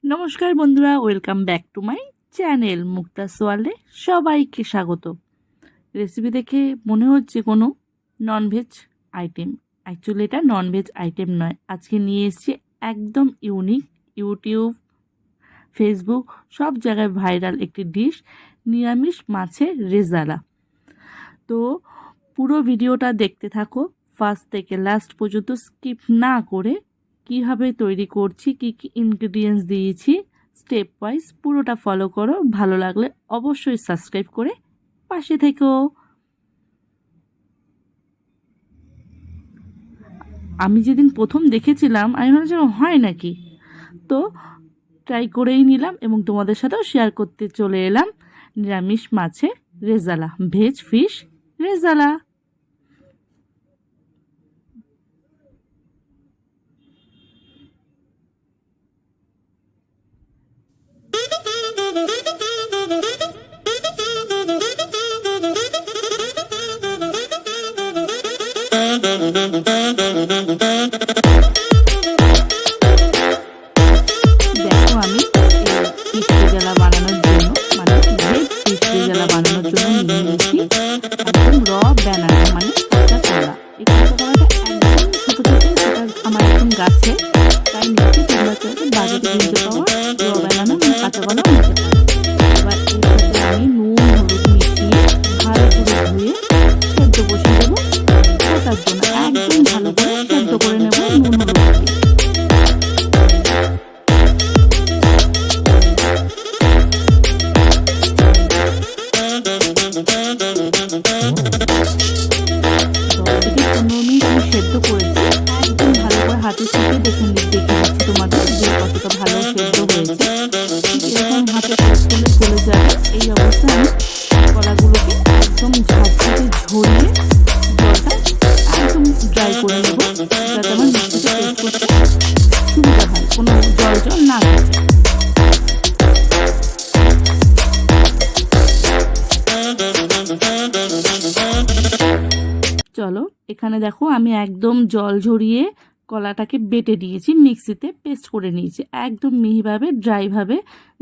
নমস্কার বন্ধুরা, welcome back to my channel Mukta সোয়ালে সবাইকে স্বাগত। রেসিপি দেখে মনে হচ্ছে কোনো ননভেজ আইটেম, অ্যাকচুয়ালি এটা ননভেজ আইটেম নয়। আজকে নিয়ে এসেছি একদম ইউনিক, ইউটিউব, ফেসবুক সব জায়গায় ভাইরাল একটি ডিশ, নিরামিষ মাছের রেজালা। তো পুরো ভিডিওটা দেখতে থাকো ফার্স্ট থেকে লাস্ট পর্যন্ত, স্কিপ না করে। কিভাবে তৈরি করছি, কি কি ইনগ্রেডিয়েন্টস দিয়েছি, স্টেপ ওয়াইজ পুরোটা ফলো করো। ভালো লাগলে অবশ্যই সাবস্ক্রাইব করে পাশে থেকো। আমি যেদিন প্রথম দেখেছিলাম আমি ভাবছিলাম হয় নাকি, তো ট্রাই করেই নিলাম এবং তোমাদের সাথেও শেয়ার করতে চলে এলাম নিরামিষ মাছের রেজালা, ভেজ ফিশ রেজালা। দেখো আমি ফিশ রেজালা বানানোর জন্য, মানে ভেজ ফিশ রেজালা বানানোর জন্য নিয়ে নিয়েছি একদম র ব্যানানা, মানে কাঁচা কলা। এই কাঁচা কলাটা একদম ছোটো ছোটো, সেটা আমার এখন গাছে, তাই নিয়েছি। তোমরা চাইলে বাজারে কিনতে পাওয়া র ব্যানানা মানে কাঁচা কলাও নিতে পারো। এবার এর সাথে আমি নুন হলুদ মিশিয়ে ভালো করে ধুয়ে সেদ্ধ বসিয়ে দেবো ফোটার জন্য। একদম ভালো করে সেদ্ধ করে নেব নুন হলুদ দিয়ে। সেদ্ধ করেছি একদম ভালো করে, হাতে ছেঁকে দেখে দিচ্ছি তোমাদের যে কতটা ভালো সেদ্ধ হয়েছে। এরকম হাতে করলে চলে যাবে। এই অবস্থায় আমি কলাগুলোকে একদম ঝাঁঝিয়ে ঝরিয়ে জলটা একদম ড্রাই করে নেব, যাতে আমার মিষ্টিটা টেস্ট করতে সুবিধা হয়, কোনো জল জল না থাকে। চলো, এখানে দেখো আমি একদম জল ঝরিয়ে কলাটাকে বেটে নিয়েছি, মিক্সিতে পেস্ট করে নিয়েছি একদম মিহিভাবে, ড্রাইভাবে।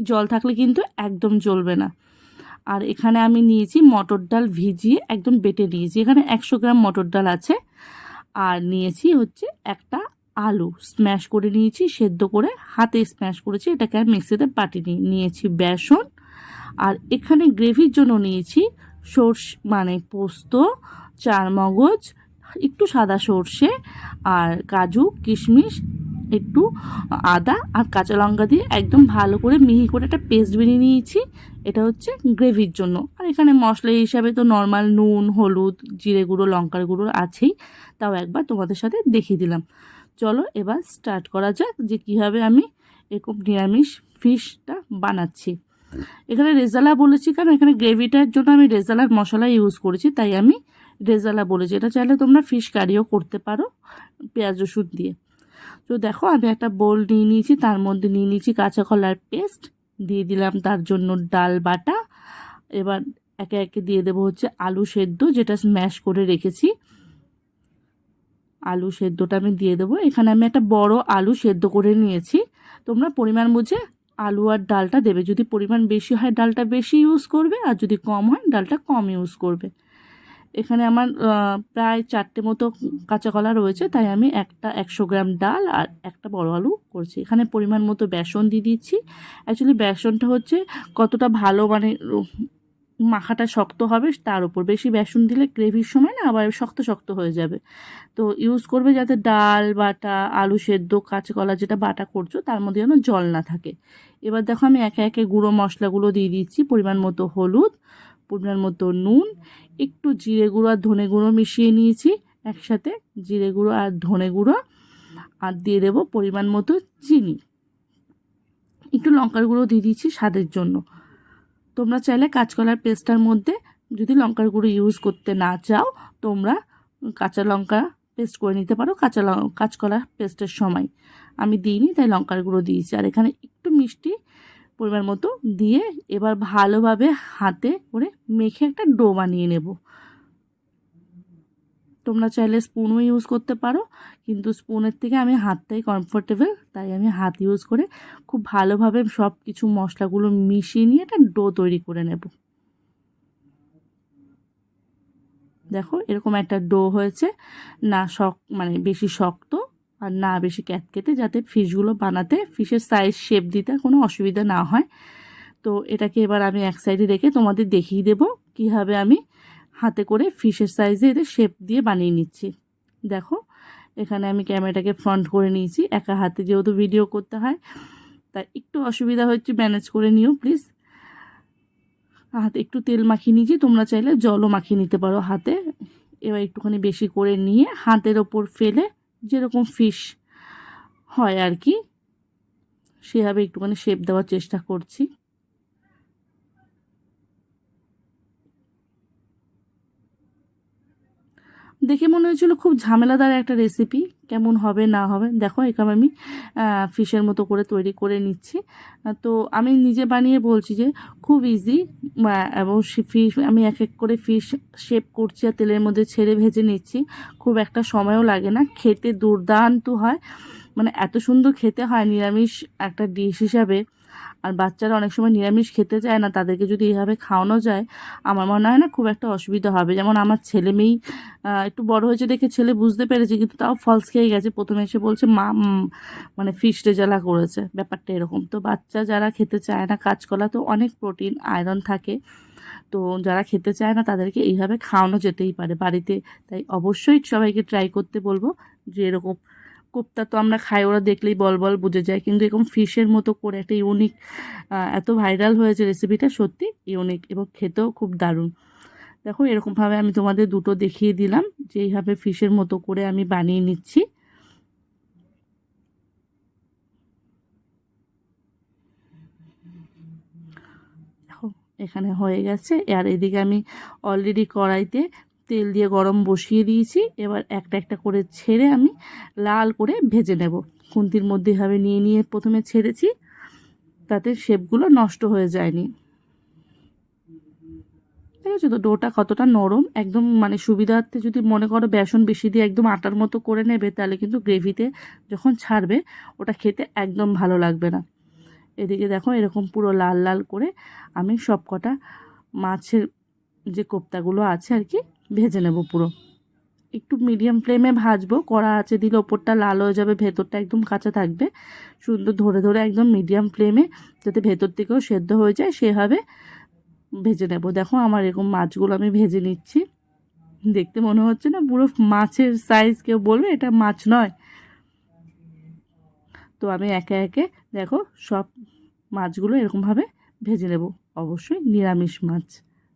জল থাকলে কিন্তু একদম জ্বলবে না। আর এখানে আমি নিয়েছি মটর ডাল, ভিজিয়ে একদম বেটে নিয়েছি। এখানে 100 গ্রাম মটর ডাল আছে। আর নিয়েছি হচ্ছে একটা আলু, স্ম্যাশ করে নিয়েছি, সেদ্ধ করে হাতে স্ম্যাশ করেছি, এটাকে আমি মিক্সিতে পাঠিয়ে নিয়েছি বেসন। আর এখানে গ্রেভির জন্য নিয়েছি সর্ষে মানে পোস্ত, চারমগজ, একটু সাদা সর্ষে, আর কাজু কিশমিশ, একটু আদা আর কাঁচা লঙ্কা দিয়ে একদম ভালো করে মিহি করে একটা পেস্ট বানিয়ে নিয়েছি। এটা হচ্ছে গ্রেভির জন্য। আর এখানে মশলা হিসাবে তো নর্মাল নুন হলুদ জিরে গুঁড়ো লঙ্কার গুঁড়ো আছেই, তাও একবার তোমাদের সাথে দেখিয়ে দিলাম। চলো এবার স্টার্ট করা যাক যে কীভাবে আমি এরকম নিরামিষ ফিশটা বানাচ্ছি। এখানে রেজালা বলেছি কারণ এখানে গ্রেভিটার জন্য আমি রেজালার মশলা ইউজ করেছি, তাই আমি রেজালা বলেছি। এটা চাইলে তোমরা ফিশ কারিও করতে পারো পেঁয়াজ রসুন দিয়ে। তো দেখো আমি একটা বোল নিয়ে নিয়েছি, তার মধ্যে নিয়ে নিয়েছি কাঁচা কলার পেস্ট, দিয়ে দিলাম তার জন্য ডাল বাটা। এবার একে একে দিয়ে দেবো হচ্ছে আলু সেদ্ধ, যেটা স্ম্যাশ করে রেখেছি। আলু সেদ্ধটা আমি দিয়ে দেবো। এখানে আমি একটা বড় আলু সেদ্ধ করে নিয়েছি। তোমরা পরিমাণ বুঝে আলু আর ডালটা দেবে। যদি পরিমাণ বেশি হয় ডালটা বেশি ইউজ করবে, আর যদি কম হয় ডালটা কম ইউজ করবে। এখানে আমার প্রায় 4টে মতো কাঁচা কলা রয়েছে, তাই আমি একটা 100 গ্রাম ডাল আর একটা বড় আলু করছি। এখানে পরিমাণ মতো বেসন দিয়ে দিচ্ছি। অ্যাকচুয়ালি বেসনটা হচ্ছে কতটা ভালো, মানে মাখাটা শক্ত হবে তার উপর। বেশি বেসন দিলে গ্রেভির সময় না আবার শক্ত শক্ত হয়ে যাবে। তো ইউজ করবে যাতে ডাল বাটা, আলু সেদ্ধ, কাঁচকলা যেটা বাটা করছো তার মধ্যে যেন জল না থাকে। এবার দেখো আমি একে একে গুঁড়ো মশলাগুলো দিয়ে দিচ্ছি। পরিমাণ মতো হলুদ, পরিমাণ মতো নুন, একটু জিরে গুঁড়ো আর ধনে গুঁড়ো মিশিয়ে নিয়েছি একসাথে, জিরে গুঁড়ো আর ধনে গুঁড়ো। আর দিয়ে দেবো পরিমাণ মতো চিনি, একটু লঙ্কার গুঁড়ো দিয়ে দিচ্ছি স্বাদের জন্য। তোমরা চাইলে কাঁচকলার পেস্টটার মধ্যে যদি লঙ্কার গুঁড়ো ইউজ করতে না চাও, তোমরা কাঁচা লঙ্কা পেস্ট করে নিতে পারো কাঁচকলা পেস্টের সময়। আমি দিইনি তাই লঙ্কার গুঁড়ো দিয়েছি। আর এখানে একটু মিষ্টি পরিমাণ মতো দিয়ে এবার ভালোভাবে হাতে করে মেখে একটা ডো বানিয়ে নেব। তোমরা চাইলে স্পুনও ইউজ করতে পারো, কিন্তু স্পুনের থেকে আমি হাতটাই কমফোর্টেবল, তাই আমি হাত ইউজ করে খুব ভালোভাবে সব কিছু মশলাগুলো মিশিয়ে নিয়ে একটা ডো তৈরি করে নেব। দেখো এরকম একটা ডো হয়েছে, না মানে বেশি শক্ত আর না বেশি ক্যাতকেতে, যাতে ফিশগুলো বানাতে, ফিশের সাইজ শেপ দিতে কোনো অসুবিধা না হয়। তো এটাকে এবার আমি এক সাইডে রেখে তোমাদের দেখিয়ে দেবো কীভাবে আমি হাতে করে ফিশের সাইজে এদের শেপ দিয়ে বানিয়ে নিচ্ছি। দেখো এখানে আমি ক্যামেরাটাকে ফ্রন্ট করে নিয়েছি, একা হাতে যেহেতু ভিডিও করতে হয় তাই একটু অসুবিধা হচ্ছে, ম্যানেজ করে নিও প্লিজ। হাতে একটু তেল মাখিয়ে নিয়েছি, তোমরা চাইলে জলও মাখিয়ে নিতে পারো হাতে। এবার একটুখানি বেশি করে নিয়ে হাতের ওপর ফেলে যেরকম ফিশ হয় আর কি সেভাবে একটুখানি শেপ দেওয়ার চেষ্টা করছি। দেখে মনে হয়েছিল খুব ঝামেলাদার একটা রেসিপি, কেমন হবে না হবে। দেখো এখানে আমি ফিশের মতো করে তৈরি করে নিচ্ছি। তো আমি নিজে বানিয়ে বলছি যে খুব ইজি, এবং ফিশ আমি এক এক করে ফিশ শেপ করছি আর তেলের মধ্যে ছেড়ে ভেজে নিচ্ছি, খুব একটা সময়ও লাগে না, খেতে দুর্দান্ত হয়। মানে এত সুন্দর খেতে হয় নিরামিষ একটা ডিশ হিসাবে। আর বাচ্চারা অনেক সময় নিরামিষ খেতে চায় না, তাদেরকে যদি এইভাবে খাওয়ানো যায় আমার মনে হয় না খুব একটা অসুবিধা হবে। যেমন আমার ছেলে মেয়েই একটু বড় হয়েছে দেখে ছেলে বুঝতে পেরেছে, কিন্তু তাও ফলস খেয়ে গেছে। প্রথমে এসে বলছে মা মানে ফিশ রেজালা করেছে, ব্যাপারটা এরকম। তো বাচ্চা যারা খেতে চায় না, কাঁচকলা তো অনেক প্রোটিন আয়রন থাকে, তো যারা খেতে চায় না তাদেরকে এইভাবে খাওয়ানো যেতেই পারে বাড়িতে। তাই অবশ্যই সবাইকে ট্রাই করতে বলবো যে এরকম কোপ্তা তো আমরা খাই, ওরা দেখলেই বল বল বুঝে যায়, কিন্তু এরকম ফিশের মতো করে একটা ইউনিক, এত ভাইরাল হয়েছে রেসিপিটা, সত্যি ইউনিক এবং খেতেও খুব দারুণ। দেখো এরকমভাবে আমি তোমাদের দুটো দেখিয়ে দিলাম যে এইভাবে ফিশের মতো করে আমি বানিয়ে নিচ্ছি। দেখো এখানে হয়ে গেছে। আর এদিকে আমি অলরেডি কড়াইতে তেল দিয়ে গরম বসিয়ে দিয়েছি, এবার একটা একটা করে ছেড়ে আমি লাল করে ভেজে নেব। খুন্তির মধ্যে এভাবে নিয়ে নিয়ে প্রথমে ছেড়েছি, তাতে শেপগুলো নষ্ট হয়ে যায়নি। ঠিক আছে, তো ডোটা কতটা নরম, একদম মানে সুবিধার্থে যদি মনে করো বেসন বেশি দিয়ে একদম আটার মতো করে নেবে, তাহলে কিন্তু গ্রেভিতে যখন ছাড়বে ওটা খেতে একদম ভালো লাগবে না। এদিকে দেখো এরকম পুরো লাল লাল করে আমি সব কটা মাছের যে কোপ্তাগুলো আছে আর কি ভেজে নেব পুরো। একটু মিডিয়াম ফ্লেমে ভাজবো, কড়া আছে দিলে ওপরটা লাল হয়ে যাবে, ভেতরটা একদম কাঁচা থাকবে। সুন্দর ধরে ধরে একদম মিডিয়াম ফ্লেমে, যাতে ভেতর থেকেও সেদ্ধ হয়ে যায় সেভাবে ভেজে নেব। দেখো আমার এরকম মাছগুলো আমি ভেজে নিচ্ছি, দেখতে মনে হচ্ছে না পুরো মাছের সাইজ, কেউ বলবে এটা মাছ নয়। তো আমি একে একে দেখো সব মাছগুলো এরকমভাবে ভেজে নেব, অবশ্যই নিরামিষ মাছ।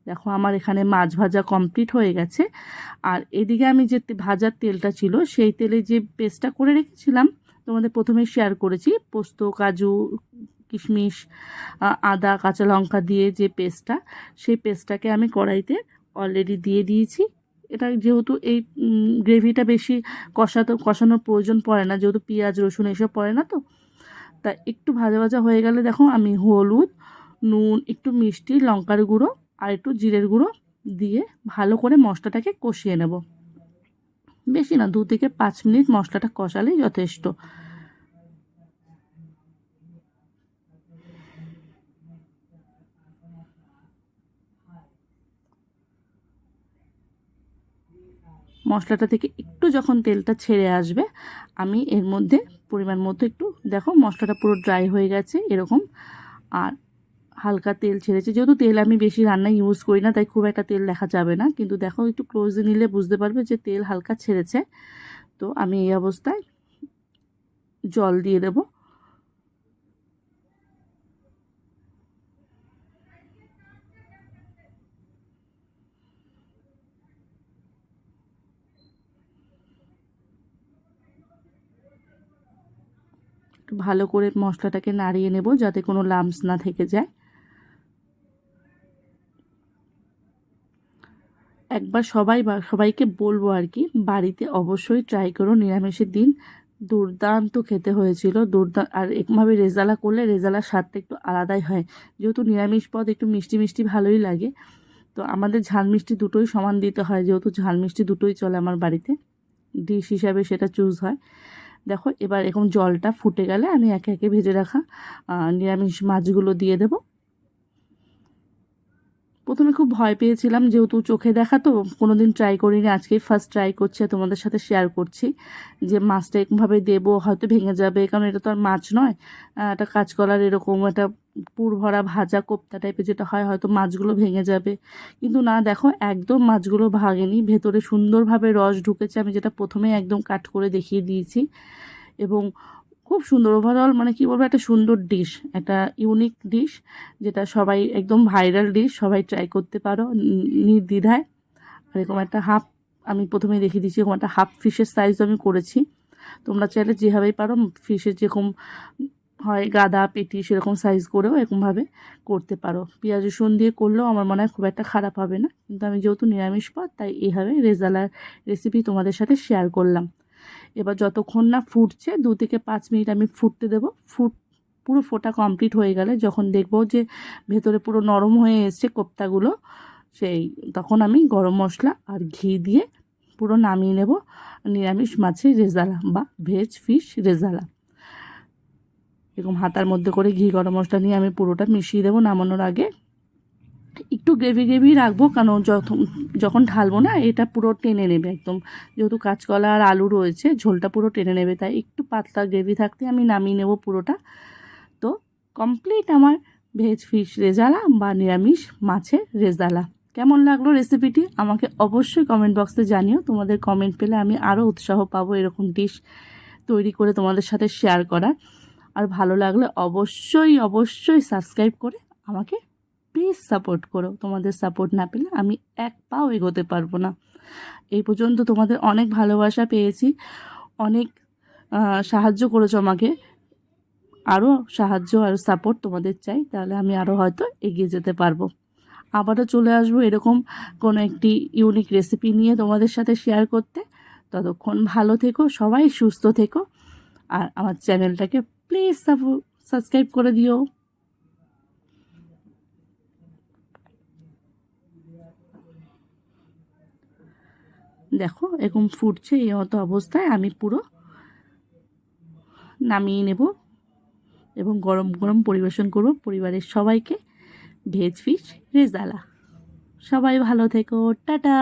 দেখো আমার এখানে মাছ ভাজা কমপ্লিট হয়ে গেছে। আর এদিকে আমি যে ভাজার তেলটা ছিল সেই তেলে যে পেস্টটা করে রেখেছিলাম, তোমাদের প্রথমে শেয়ার করেছি, পোস্ত, কাজু, কিশমিশ, আদা, কাঁচা লঙ্কা দিয়ে যে পেস্টটা, সেই পেস্টটাকে আমি কড়াইতে অলরেডি দিয়ে দিয়েছি। এটা যেহেতু এই গ্রেভিটা বেশি কষানোর প্রয়োজন পড়ে না, যেহেতু পেঁয়াজ রসুন এসব পড়ে না, তো তা একটু ভাজা ভাজা হয়ে গেলে দেখো আমি হলুদ, নুন, একটু মিষ্টি, লঙ্কার গুঁড়ো আর একটু জিরের গুঁড়ো দিয়ে ভালো করে মশলাটাকে কষিয়ে নেব। বেশি না, 2 থেকে 5 মিনিট মশলাটা কষালেই যথেষ্ট। মশলাটা থেকে একটু যখন তেলটা ছেড়ে আসবে, আমি এর মধ্যে পরিমাণ মতো একটু, দেখো মশলাটা পুরো ড্রাই হয়ে গেছে এরকম, আর হালকা তেল ছেড়েছে। যেহেতু তেল আমি বেশি রান্নায় ইউজ করি না, তাই খুব একটা তেল দেখা যাবে না, কিন্তু দেখো একটু ক্লোজে নিলে বুঝতে পারবে যে তেল হালকা ছেড়েছে। তো আমি এই অবস্থায় জল দিয়ে দেব। একটু ভালো করে মশলাটাকে নাড়িয়ে নেব যাতে কোনো লাম্পস না থেকে যায়। একবার সবাইকে বলবো আর কি, বাড়িতে অবশ্যই ট্রাই করো, নিরামিষের দিন দুর্দান্ত খেতে হয়েছিল। আর এরকমভাবে রেজালা করলে রেজালার স্বাদটা একটু আলাদাই হয়, যেহেতু নিরামিষ পদ একটু মিষ্টি মিষ্টি ভালোই লাগে। তো আমাদের ঝাল মিষ্টি দুটোই সমান দিতে হয়, যেহেতু ঝাল মিষ্টি দুটোই চলে আমার বাড়িতে, ডিশ হিসাবে সেটা চুজ হয়। দেখো এবার এরকম জলটা ফুটে গেলে আমি একে একে ভেজে রাখা নিরামিষ মাছগুলো দিয়ে দেব। প্রথমে খুব ভয় পেয়েছিলাম, যেহেতু চোখে দেখা তো কোনোদিন ট্রাই করিনি, আজকেই ফার্স্ট ট্রাই করছি, তোমাদের সাথে শেয়ার করছি যে মাছটা এরকমভাবে দেবো, হয়তো ভেঙে যাবে, কারণ এটা তো আর মাছ নয়, একটা কাঁচকলার এরকম একটা পুর ভরা ভাজা কোপ্তা টাইপের যেটা হয়, হয়তো মাছগুলো ভেঙে যাবে। কিন্তু না, দেখো একদম মাছগুলো ভাঙেনি, ভেতরে সুন্দরভাবে রস ঢুকেছে, আমি যেটা প্রথমে একদম কাট করে দেখিয়ে দিয়েছি। এবং খুব সুন্দর ওভারঅল, মানে কী বলবো, একটা সুন্দর ডিশ, একটা ইউনিক ডিশ, যেটা সবাই একদম ভাইরাল ডিশ, সবাই ট্রাই করতে পারো নির্দ্বিধায়। আর এরকম একটা হাফ, আমি প্রথমেই দেখিয়ে দিচ্ছি, এরকম একটা হাফ ফিশের সাইজ আমি করেছি। তোমরা চাইলে যেভাবেই পারো ফিশের যেরকম হয় গাদা পেটি সেরকম সাইজ করেও এরকমভাবে করতে পারো। পেঁয়াজ রসুন দিয়ে করলেও আমার মনে হয় খুব একটা খারাপ হবে না, কিন্তু আমি যেহেতু নিরামিষ পদ তাই এইভাবে রেজালার রেসিপি তোমাদের সাথে শেয়ার করলাম। এবার যতক্ষণ না ফুটছে 2 থেকে 5 মিনিট আমি ফুটতে দেবো। পুরো ফোটা কমপ্লিট হয়ে গেলে যখন দেখবো যে ভেতরে পুরো নরম হয়ে এসছে কোপ্তাগুলো, তখন আমি গরম মশলা আর ঘি দিয়ে পুরো নামিয়ে নেব নিরামিষ মাছের রেজালা বা ভেজ ফিশ রেজালা। এরকম হাতার মধ্যে করে ঘি গরম মশলা নিয়ে আমি পুরোটা মিশিয়ে দেবো। নামানোর আগে একটু গ্রেভি রাখবো, কারণ যখন ঢালবো না এটা পুরো টেনে নেবে একদম, যেহেতু কাঁচকলা আর আলু রয়েছে ঝোলটা পুরো টেনে নেবে, তাই একটু পাতলা গ্রেভি থাকতে আমি নামিয়ে নেব পুরোটা। তো কমপ্লিট আমার ভেজ ফিশ রেজালা বা নিরামিষ মাছের রেজালা। কেমন লাগলো রেসিপিটি আমাকে অবশ্যই কমেন্ট বক্সে জানিও। তোমাদের কমেন্ট পেলে আমি আরও উৎসাহ পাবো এরকম ডিশ তৈরি করে তোমাদের সাথে শেয়ার করার। আর ভালো লাগলে অবশ্যই সাবস্ক্রাইব করে আমাকে প্লিজ সাপোর্ট করো। তোমাদের সাপোর্ট না পেলে আমি এক পাও এগোতে পারবো না। এই পর্যন্ত তোমাদের অনেক ভালোবাসা পেয়েছি, অনেক সাহায্য করেছো আমাকে, আরও সাহায্য আর সাপোর্ট তোমাদের চাই, তাহলে আমি আরও হয়তো এগিয়ে যেতে পারবো। আবারও চলে আসবো এরকম কোনো একটি ইউনিক রেসিপি নিয়ে তোমাদের সাথে শেয়ার করতে। ততক্ষণ ভালো থেকো, সবাই সুস্থ থেকো, আর আমার চ্যানেলটাকে প্লিজ সাবস্ক্রাইব করে দিও। দেখো এরকম ফুটছে, এই মতো অবস্থায় আমি পুরো নামিয়ে নেব এবং গরম গরম পরিবেশন করব পরিবারের সবাইকে ভেজ ফিশ রেজালা। সবাই ভালো থেকো, টাটা।